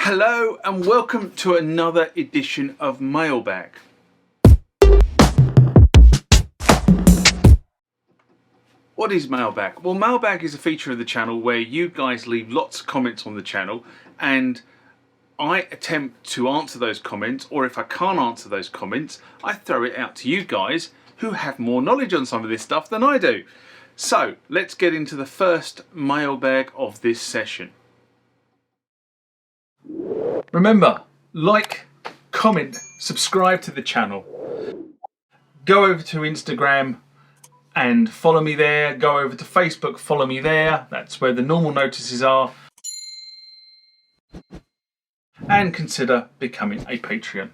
Hello and welcome to another edition of Mailbag. What is Mailbag? Well, Mailbag is a feature of the channel where you guys leave lots of comments on the channel and I attempt to answer those comments, or if I can't answer those comments, I throw it out to you guys who have more knowledge on some of this stuff than I do. So let's get into the first mailbag of this session. Remember, like, comment, subscribe to the channel. Go over to Instagram and follow me there. Go over to Facebook, follow me there. That's where the normal notices are. And consider becoming a Patreon.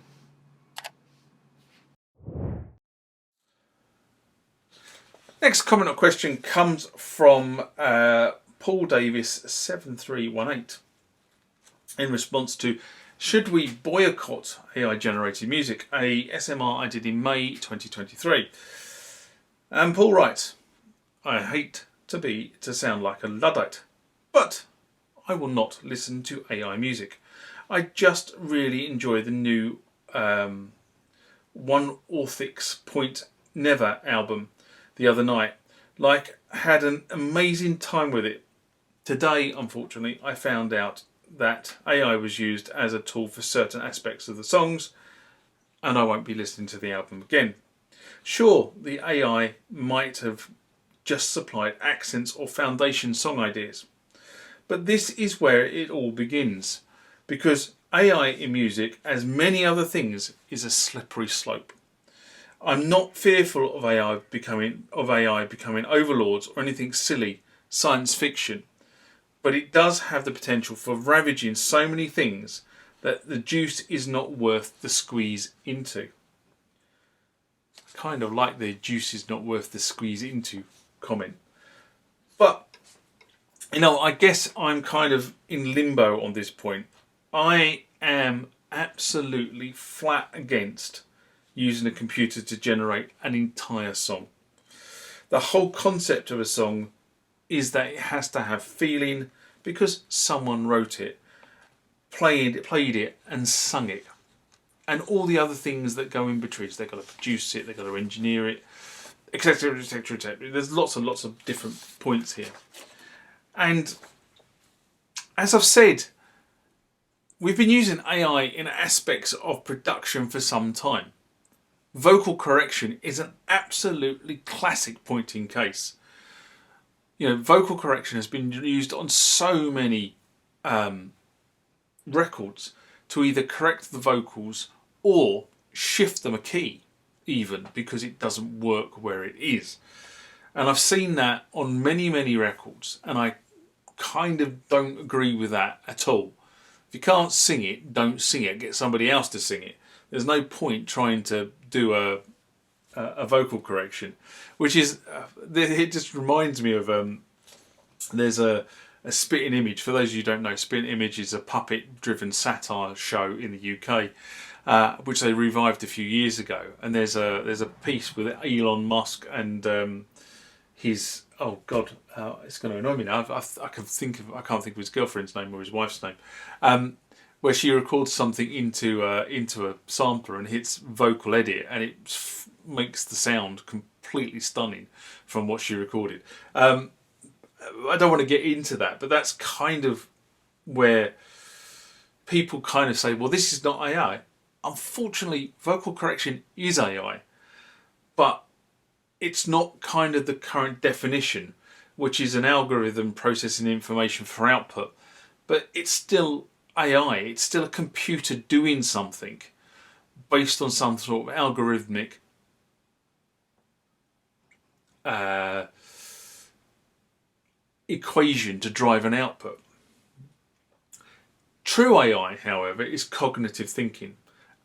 Next comment or question comes from Paul Davis 7318 in response to, should we boycott AI generated music? A SMR I did in May 2023. And Paul writes, I hate to sound like a Luddite, but I will not listen to AI music. I just really enjoy the new One Orthix Point Never album the other night. Had an amazing time with it. Today, unfortunately, I found out that AI was used as a tool for certain aspects of the songs, and I won't be listening to the album again. Sure, the AI might have just supplied accents or foundation song ideas, but this is where it all begins, because AI in music, as many other things, is a slippery slope. I'm not fearful of AI becoming overlords or anything silly science fiction, but it does have the potential for ravaging so many things that the juice is not worth the squeeze into. I kind of like the juice is not worth the squeeze into comment. But, I guess I'm kind of in limbo on this point. I am absolutely flat against using a computer to generate an entire song. The whole concept of a song is that it has to have feeling because someone wrote it, played it and sung it. And all the other things that go in between. So they've got to produce it, they've got to engineer it, etc, etc, etc. There's lots and lots of different points here. And as I've said, we've been using AI in aspects of production for some time. Vocal correction is an absolutely classic point in case. Vocal correction has been used on so many records to either correct the vocals or shift them a key, even because it doesn't work where it is. And I've seen that on many, many records, and I kind of don't agree with that at all. If you can't sing it, don't sing it. Get somebody else to sing it. There's no point trying to do a vocal correction, which is it just reminds me of there's a Spitting Image. For those of you who don't know, Spitting Image is a puppet driven satire show in the UK, which they revived a few years ago, and there's a piece with Elon Musk and his, oh god, it's going to annoy me now. I can't think of his girlfriend's name or his wife's name, where she records something into a sampler and hits vocal edit, and it makes the sound completely stunning from what she recorded. I don't want to get into that, but that's kind of where people kind of say, well, this is not AI. Unfortunately, vocal correction is AI, but it's not kind of the current definition, which is an algorithm processing information for output, but it's still AI. It's still a computer doing something based on some sort of algorithmic equation to drive an output. True AI, however, is cognitive thinking,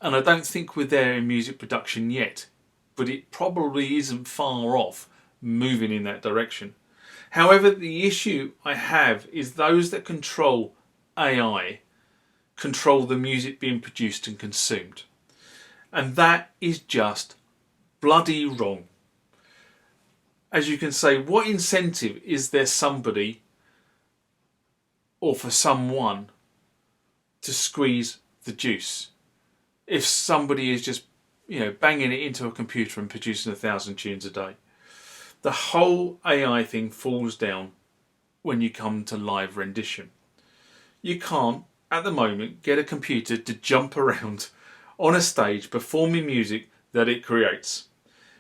and I don't think we're there in music production yet, but it probably isn't far off moving in that direction. However, the issue I have is those that control AI control the music being produced and consumed, and that is just bloody wrong. As you can say, what incentive is there somebody or for someone to squeeze the juice. If somebody is just, banging it into a computer and producing 1,000 tunes a day, the whole AI thing falls down when you come to live rendition. You can't, at the moment, get a computer to jump around on a stage performing music that it creates.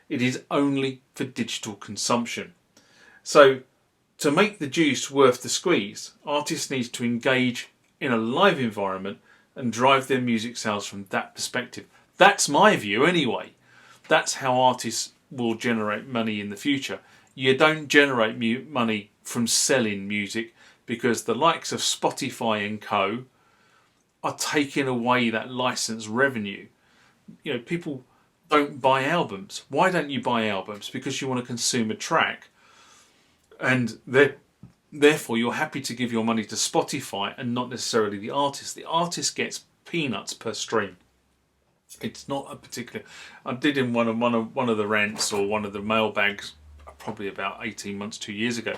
It is only for digital consumption. So, to make the juice worth the squeeze, artists need to engage in a live environment and drive their music sales from that perspective. That's my view anyway. That's how artists will generate money in the future. You don't generate money from selling music, because the likes of Spotify and co are taking away that license revenue. People don't buy albums. Why don't you buy albums? Because you want to consume a track, and therefore you're happy to give your money to Spotify and not necessarily the artist. The artist gets peanuts per stream. It's not a particular. I did in one of the rants, or one of the mailbags, probably about 18 months, 2 years ago,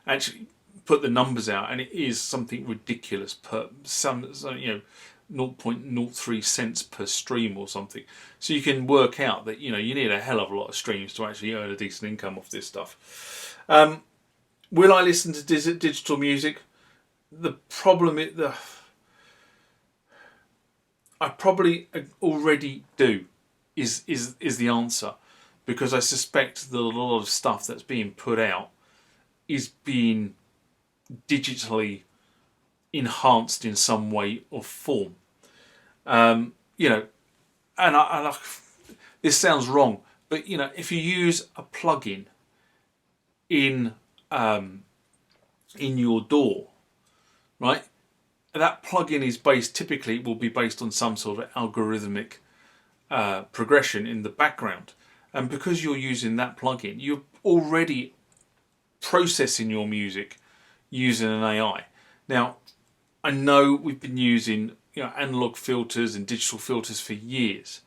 actually put the numbers out, and it is something ridiculous per 0.03 cents per stream or something. So you can work out that you need a hell of a lot of streams to actually earn a decent income off this stuff. Will I listen to digital music? The problem is I probably already do. Is the answer, because I suspect that a lot of stuff that's being put out is being digitally enhanced in some way or form. And this sounds wrong, but if you use a plugin in your DAW, right? That plugin is will be based on some sort of algorithmic progression in the background, and because you're using that plugin, you're already processing your music using an AI. Now, I know we've been using analog filters and digital filters for years.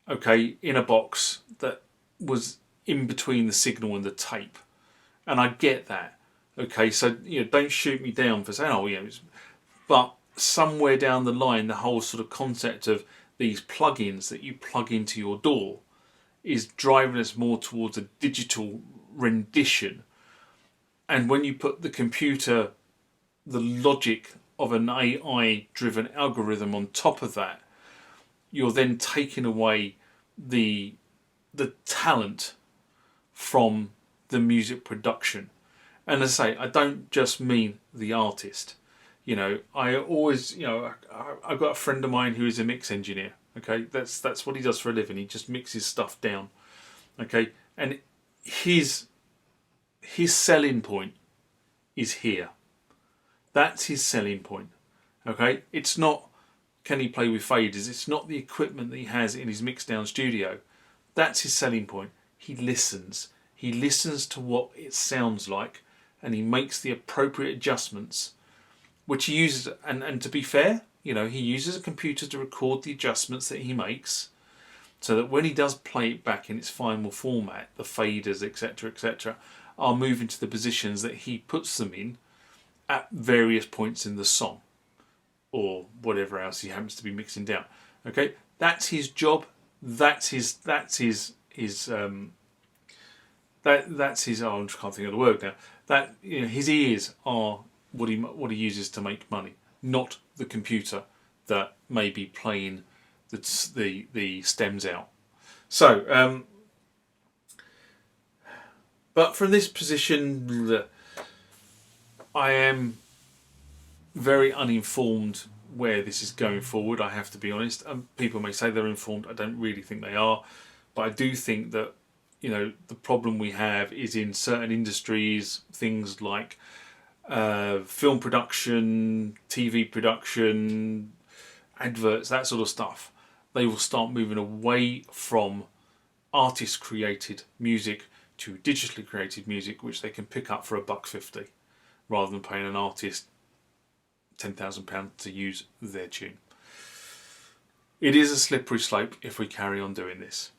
Okay, in a box that was in between the signal and the tape, and I get that. Okay, so don't shoot me down for saying but somewhere down the line, the whole sort of concept of these plugins that you plug into your DAW is driving us more towards a digital rendition. And when you put the logic of an AI-driven algorithm on top of that, you're then taking away the talent from the music production. And as I say, I don't just mean the artist. I always, I've got a friend of mine who is a mix engineer. Okay, that's what he does for a living. He just mixes stuff down. Okay, and his selling point is here. That's his selling point. Okay, it's not can he play with faders. It's not the equipment that he has in his mix down studio. That's his selling point. He listens. He listens to what it sounds like, and he makes the appropriate adjustments, which he uses. And to be fair, he uses a computer to record the adjustments that he makes, so that when he does play it back in its final format, the faders, etc., are moving to the positions that he puts them in at various points in the song, or whatever else he happens to be mixing down. Okay, that's his job. That's his. Oh, I just can't think of the word now. That his ears are what he uses to make money, not the computer that may be playing the stems out. So, but from this position, I am very uninformed where this is going forward. I have to be honest. People may say they're informed. I don't really think they are, but I do think that the problem we have is in certain industries, things like film production, TV production, adverts, that sort of stuff. They will start moving away from artist-created music to digitally created music, which they can pick up for $1.50, rather than paying an artist £10,000 to use their tune. It is a slippery slope if we carry on doing this.